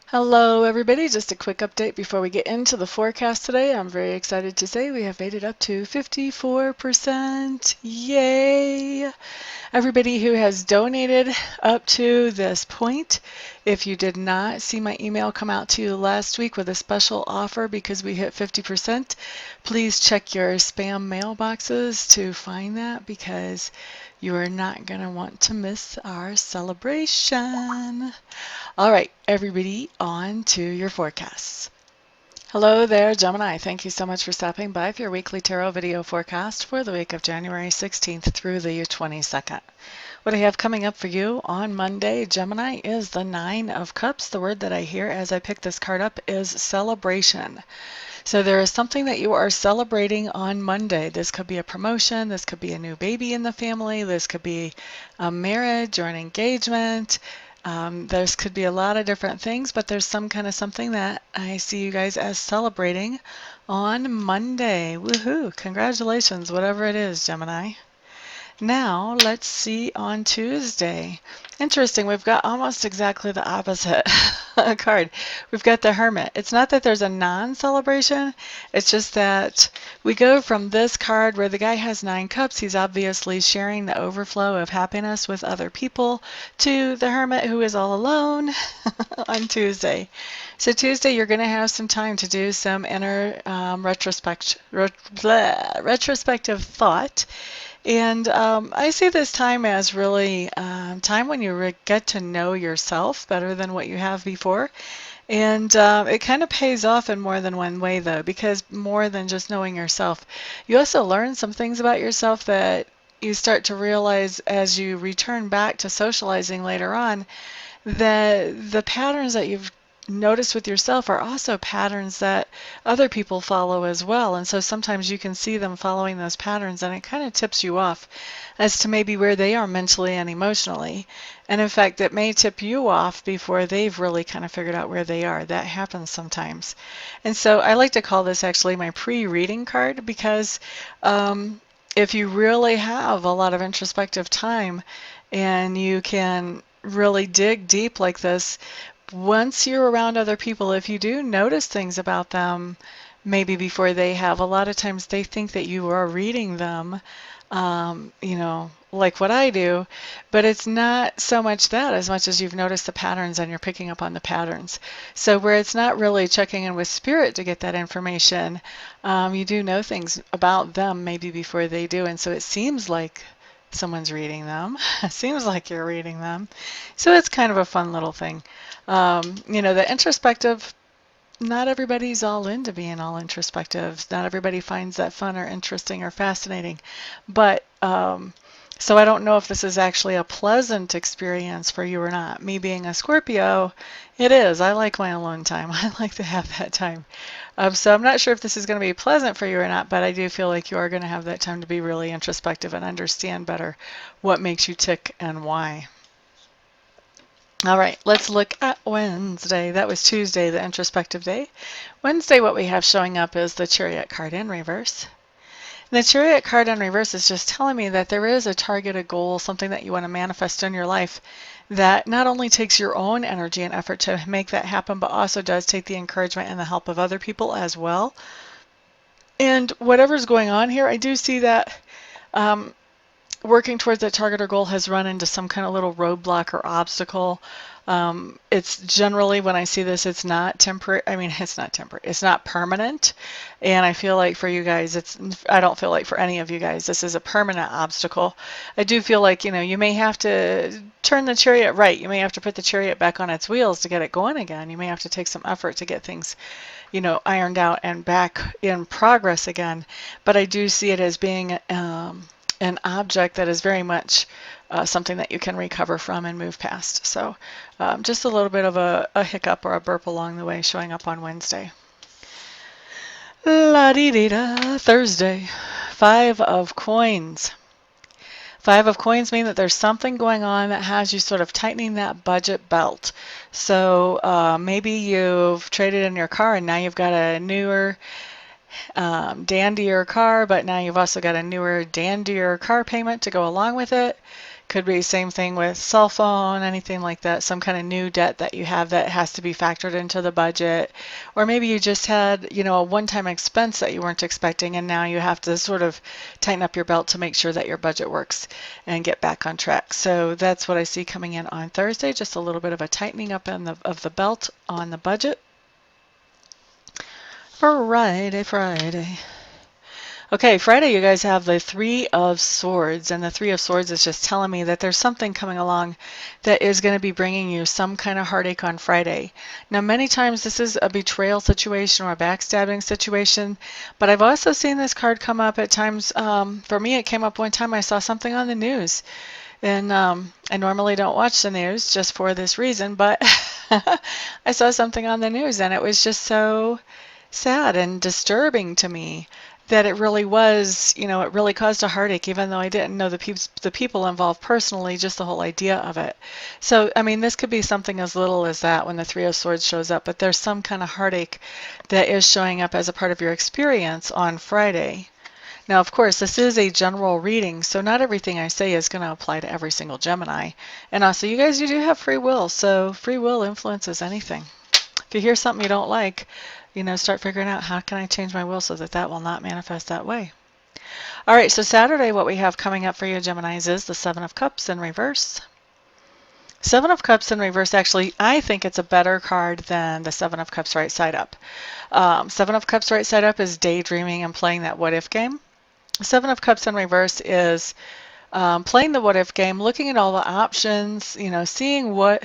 Hello everybody, just a quick update before we get into the forecast today. I'm very excited to say we have made it up to 54%. Yay! Everybody who has donated up to this point, if you did not see my email come out to you last week with a special offer because we hit 50%, please check your spam mailboxes to find that because you are not going to want to miss our celebration. All right, everybody, on to your forecasts. Hello there, Gemini. Thank you so much for stopping by for your weekly tarot video forecast for the week of January 16th through the 22nd. What I have coming up for you on Monday, Gemini, is the Nine of Cups. The word that I hear as I pick this card up is celebration. So there is something that you are celebrating on Monday. This could be a promotion, this could be a new baby in the family, this could be a marriage or an engagement. This could be a lot of different things, but there's some kind of something that I see you guys as celebrating on Monday. Woohoo! Congratulations, whatever it is, Gemini. Now, let's see on Tuesday. Interesting, we've got almost exactly the opposite card. We've got the Hermit. It's not that there's a non-celebration, it's just that we go from this card where the guy has 9 cups, he's obviously sharing the overflow of happiness with other people, to the Hermit who is all alone on Tuesday. So Tuesday you're going to have some time to do some inner retrospective thought. And I see this time as really time when you get to know yourself better than what you have before. And it kind of pays off in more than one way, though, because more than just knowing yourself, you also learn some things about yourself that you start to realize as you return back to socializing later on, that the patterns that you've noticed with yourself are also patterns that other people follow as well. And so sometimes you can see them following those patterns and it kind of tips you off as to maybe where they are mentally and emotionally. And in fact, it may tip you off before they've really kind of figured out where they are. That happens sometimes. And so I like to call this actually my pre-reading card because if you really have a lot of introspective time and you can really dig deep like this, once you're around other people, if you do notice things about them, maybe before they have, a lot of times they think that you are reading them, like what I do, but it's not so much that as much as you've noticed the patterns and you're picking up on the patterns. So where it's not really checking in with spirit to get that information, you do know things about them maybe before they do, and so it seems like someone's reading them. It seems like you're reading them. So it's kind of a fun little thing. The introspective, not everybody's all into being all introspective. Not everybody finds that fun or interesting or fascinating. But so I don't know if this is actually a pleasant experience for you or not. Me being a Scorpio, it is. I like my alone time. I like to have that time. So I'm not sure if this is going to be pleasant for you or not, but I do feel like you are going to have that time to be really introspective and understand better what makes you tick and why. All right, let's look at Wednesday. That was Tuesday, the introspective day. Wednesday, what we have showing up is the Chariot card in reverse. And the Chariot card in reverse is just telling me that there is a target, a goal, something that you want to manifest in your life that not only takes your own energy and effort to make that happen, but also does take the encouragement and the help of other people as well. And whatever's going on here, I do see that working towards that target or goal has run into some kind of little roadblock or obstacle. It's generally, when I see this, it's not temporary. I mean, it's not temporary. It's not permanent. And I feel like for you guys, I don't feel like for any of you guys, this is a permanent obstacle. I do feel like, you may have to turn the chariot right. You may have to put the chariot back on its wheels to get it going again. You may have to take some effort to get things, ironed out and back in progress again. But I do see it as being an object that is very much something that you can recover from and move past. So just a little bit of a hiccup or a burp along the way showing up on Wednesday. La-dee-dee-da, Thursday, 5 of coins. 5 of coins mean that there's something going on that has you sort of tightening that budget belt. So maybe you've traded in your car and now you've got a newer dandier car, but now you've also got a newer dandier car payment to go along with it. Could be same thing with cell phone, anything like that, some kind of new debt that you have that has to be factored into the budget. Or maybe you just had, a one-time expense that you weren't expecting, and now you have to sort of tighten up your belt to make sure that your budget works and get back on track. So that's what I see coming in on Thursday, just a little bit of a tightening up of the belt on the budget. Friday. Okay, Friday you guys have the Three of Swords, and the Three of Swords is just telling me that there's something coming along that is going to be bringing you some kind of heartache on Friday. Now, many times this is a betrayal situation or a backstabbing situation, but I've also seen this card come up at times. For me, it came up one time I saw something on the news, and I normally don't watch the news just for this reason, but I saw something on the news, and it was just so sad and disturbing to me that it really was, it really caused a heartache, even though I didn't know the people involved personally, just the whole idea of it. So, I mean, this could be something as little as that when the Three of Swords shows up, but there's some kind of heartache that is showing up as a part of your experience on Friday. Now, of course, this is a general reading, so not everything I say is going to apply to every single Gemini. And also, you guys, you do have free will, so free will influences anything. If you hear something you don't like, start figuring out how can I change my will so that that will not manifest that way. All right, so Saturday, what we have coming up for you, Geminis, is the Seven of Cups in reverse. Seven of Cups in reverse, actually, I think it's a better card than the Seven of Cups right side up. Seven of Cups right side up is daydreaming and playing that what-if game. Seven of Cups in reverse is playing the what-if game, looking at all the options, seeing what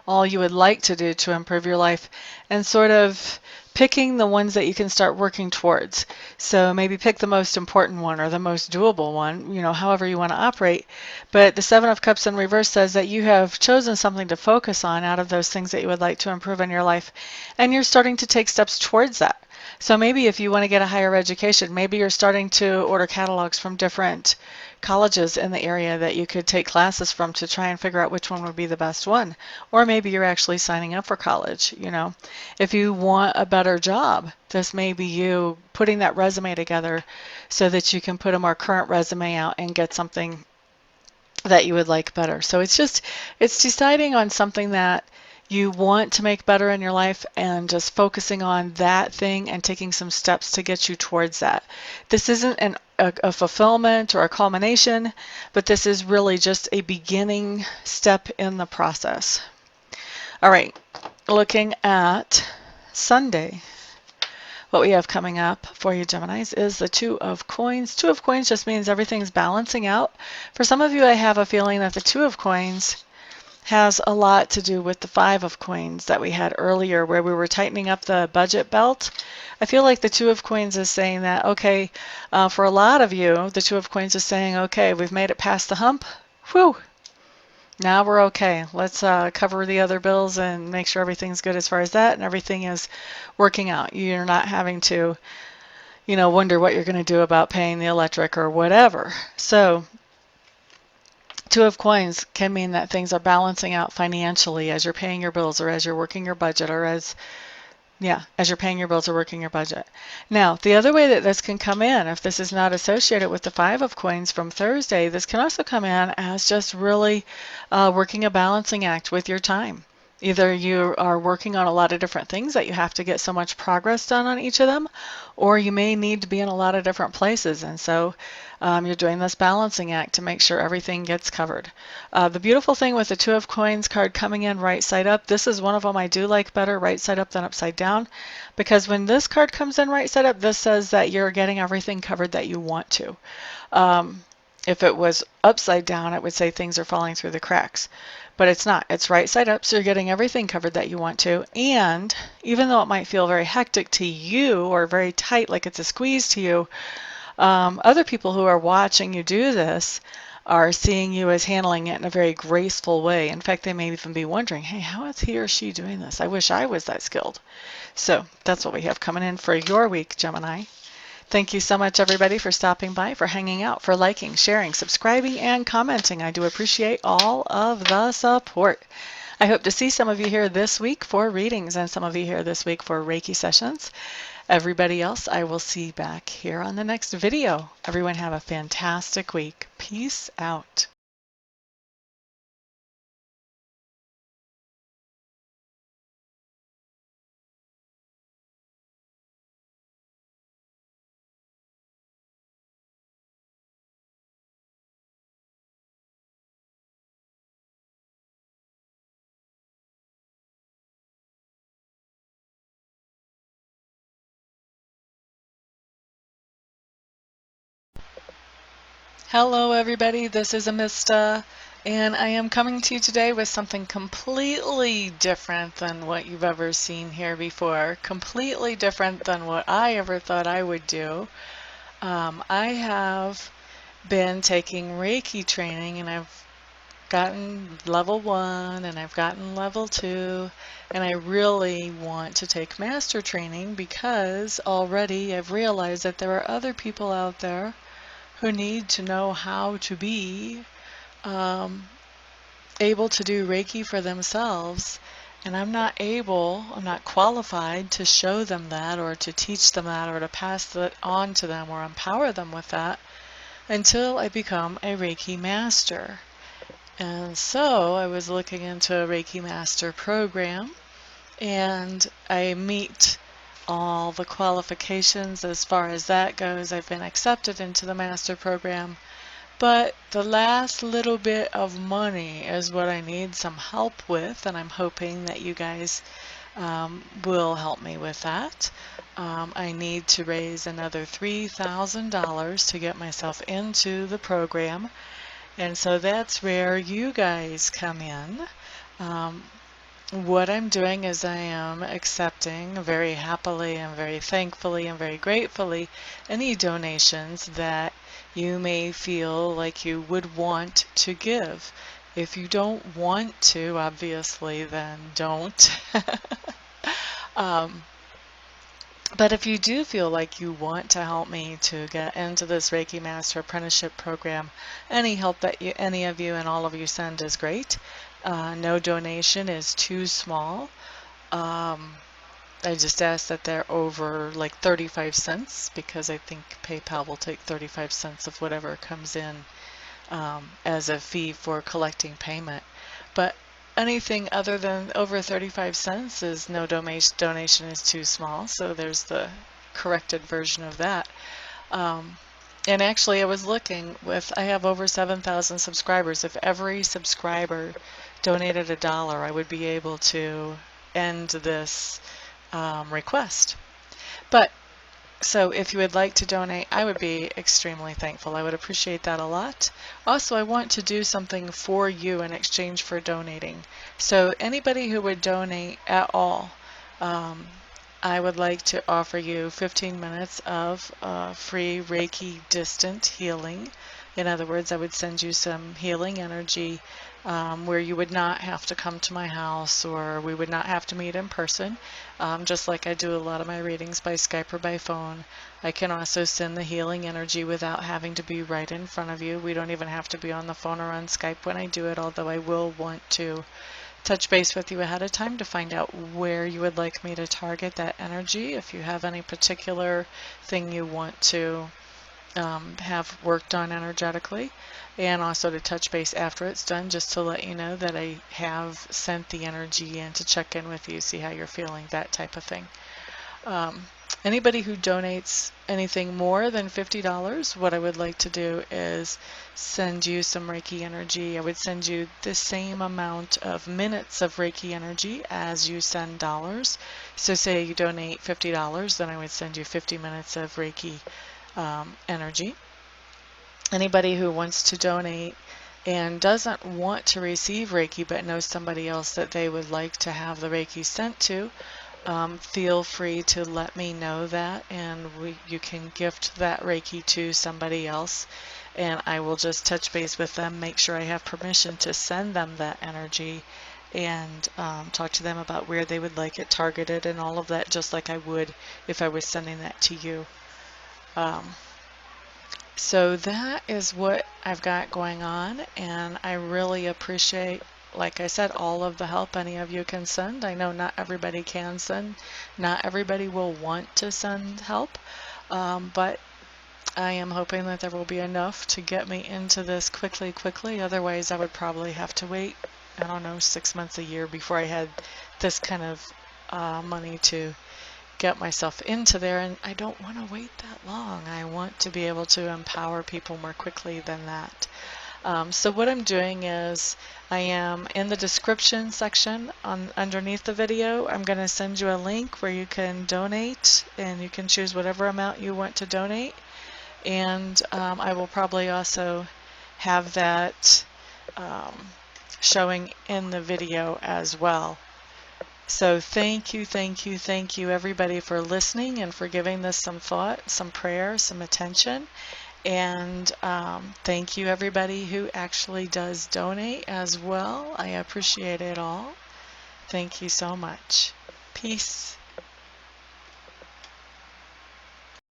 all you would like to do to improve your life, and sort of picking the ones that you can start working towards. So maybe pick the most important one or the most doable one, however you want to operate. But the Seven of Cups in reverse says that you have chosen something to focus on out of those things that you would like to improve in your life, and you're starting to take steps towards that. So maybe if you want to get a higher education, maybe you're starting to order catalogs from different colleges in the area that you could take classes from to try and figure out which one would be the best one. Or maybe you're actually signing up for college, If you want a better job, this may be you putting that resume together so that you can put a more current resume out and get something that you would like better. So it's deciding on something that you want to make better in your life and just focusing on that thing and taking some steps to get you towards that. This isn't a fulfillment or a culmination, but this is really just a beginning step in the process. All right, looking at Sunday. What we have coming up for you, Geminis, is the Two of Coins. Two of Coins just means everything's balancing out. For some of you, I have a feeling that the Two of Coins has a lot to do with the Five of Coins that we had earlier where we were tightening up the budget belt. I feel like the Two of Coins is saying that, okay, for a lot of you, the Two of Coins is saying, okay, we've made it past the hump. Whew! Now we're okay. Let's cover the other bills and make sure everything's good as far as that and everything is working out. You're not having to, wonder what you're going to do about paying the electric or whatever. So Two of Coins can mean that things are balancing out financially as you're paying your bills or as you're working your budget or as you're paying your bills or working your budget. Now, the other way that this can come in, if this is not associated with the Five of Coins from Thursday, this can also come in as just really working a balancing act with your time. Either you are working on a lot of different things that you have to get so much progress done on each of them, or you may need to be in a lot of different places. And so you're doing this balancing act to make sure everything gets covered. The beautiful thing with the Two of Coins card coming in right side up, this is one of them I do like better right side up than upside down, because when this card comes in right side up, this says that you're getting everything covered that you want to. If it was upside down, it would say things are falling through the cracks. But it's not. It's right side up, so you're getting everything covered that you want to. And even though it might feel very hectic to you or very tight, like it's a squeeze to you, other people who are watching you do this are seeing you as handling it in a very graceful way. In fact, they may even be wondering, hey, how is he or she doing this? I wish I was that skilled. So that's what we have coming in for your week, Gemini. Thank you so much, everybody, for stopping by, for hanging out, for liking, sharing, subscribing, and commenting. I do appreciate all of the support. I hope to see some of you here this week for readings and some of you here this week for Reiki sessions. Everybody else, I will see back here on the next video. Everyone have a fantastic week. Peace out. Hello everybody, this is Amista, and I am coming to you today with something completely different than what you've ever seen here before, completely different than what I ever thought I would do. I have been taking Reiki training, and I've gotten level 1 and I've gotten level 2, and I really want to take master training because already I've realized that there are other people out there who need to know how to be um, able to do Reiki for themselves. And I'm not qualified to show them that or to teach them that or to pass that on to them or empower them with that until I become a Reiki Master. And so I was looking into a Reiki Master program, and I meet all the qualifications as far as that goes. I've been accepted into the Master program. But the last little bit of money is what I need some help with, and I'm hoping that you guys will help me with that. I need to raise another $3,000 to get myself into the program, and so that's where you guys come in. What I'm doing is I am accepting very happily and very thankfully and very gratefully any donations that you may feel like you would want to give. If you don't want to, obviously, then don't. um, but if you do feel like you want to help me to get into this Reiki Master Apprenticeship Program, any help that any of you and all of you send is great. No donation is too small. I just ask that they're over like 35 cents because I think PayPal will take 35 cents of whatever comes in as a fee for collecting payment. But anything other than over 35 cents is no donation is too small, so there's the corrected version of that. And actually I was looking I have over 7,000 subscribers. If every subscriber donated $1, I would be able to end this request. But so if you would like to donate, I would be extremely thankful. I would appreciate that a lot. Also, I want to do something for you in exchange for donating. So anybody who would donate at all, I would like to offer you 15 minutes of free Reiki distant healing. In other words, I would send you some healing energy where you would not have to come to my house, or we would not have to meet in person. Just like I do a lot of my readings by Skype or by phone, I can also send the healing energy without having to be right in front of you. We don't even have to be on the phone or on Skype when I do it, although I will want to touch base with you ahead of time to find out where you would like me to target that energy. If you have any particular thing you want to have worked on energetically, and also to touch base after it's done just to let you know that I have sent the energy in to check in with you, see how you're feeling, that type of thing. Anybody who donates anything more than $50, what I would like to do is send you some Reiki energy. I would send you the same amount of minutes of Reiki energy as you send dollars. So say you donate $50, then I would send you 50 minutes of Reiki energy. Anybody who wants to donate and doesn't want to receive Reiki but knows somebody else that they would like to have the Reiki sent to, feel free to let me know that, and you can gift that Reiki to somebody else, and I will just touch base with them, make sure I have permission to send them that energy, and talk to them about where they would like it targeted and all of that, just like I would if I was sending that to you. So that is what I've got going on, and I really appreciate, like I said, all of the help any of you can send. I know not everybody can send, not everybody will want to send help, but I am hoping that there will be enough to get me into this quickly. Otherwise, I would probably have to wait, I don't know, 6 months, a year before I had this kind of money to get myself into there, and I don't want to wait that long. I want to be able to empower people more quickly than that. So what I'm doing is I am in the description section underneath the video. I'm going to send you a link where you can donate, and you can choose whatever amount you want to donate. and I will probably also have that showing in the video as well. So thank you everybody for listening and for giving this some thought, some prayer, some attention. And thank you everybody who actually does donate as well. I appreciate it all. Thank you so much. Peace.